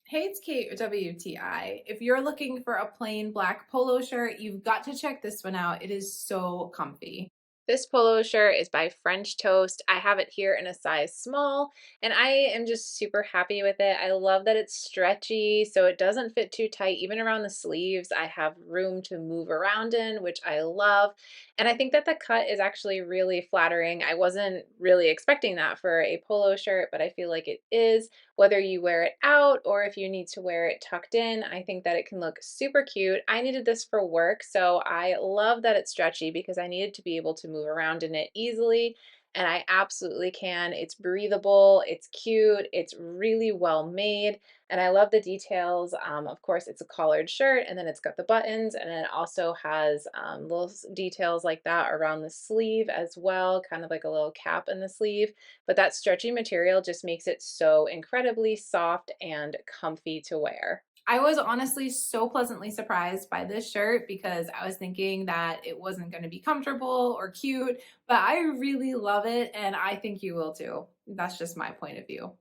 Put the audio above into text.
Hey, it's Kate WTI. If you're looking for a plain black polo shirt, you've got to check this one out. It is so comfy. This polo shirt is by French Toast. I have it here in a size small, and I am just super happy with it. I love that it's stretchy, so it doesn't fit too tight. Even around the sleeves, I have room to move around in, which I love. And I think that the cut is actually really flattering. I wasn't really expecting that for a polo shirt, but I feel like it is. Whether you wear it out or if you need to wear it tucked in, I think that it can look super cute. I needed this for work, so I love that it's stretchy because I needed to be able to move around in it easily, and I absolutely can. It's breathable, it's cute, it's really well made, and I love the details. Of course, it's a collared shirt, and then it's got the buttons, and then it also has little details like that around the sleeve as well, kind of like a little cap in the sleeve. But that stretchy material just makes it so incredibly soft and comfy to wear. I was honestly so pleasantly surprised by this shirt because I was thinking that it wasn't going to be comfortable or cute, but I really love it and I think you will too. That's just my point of view.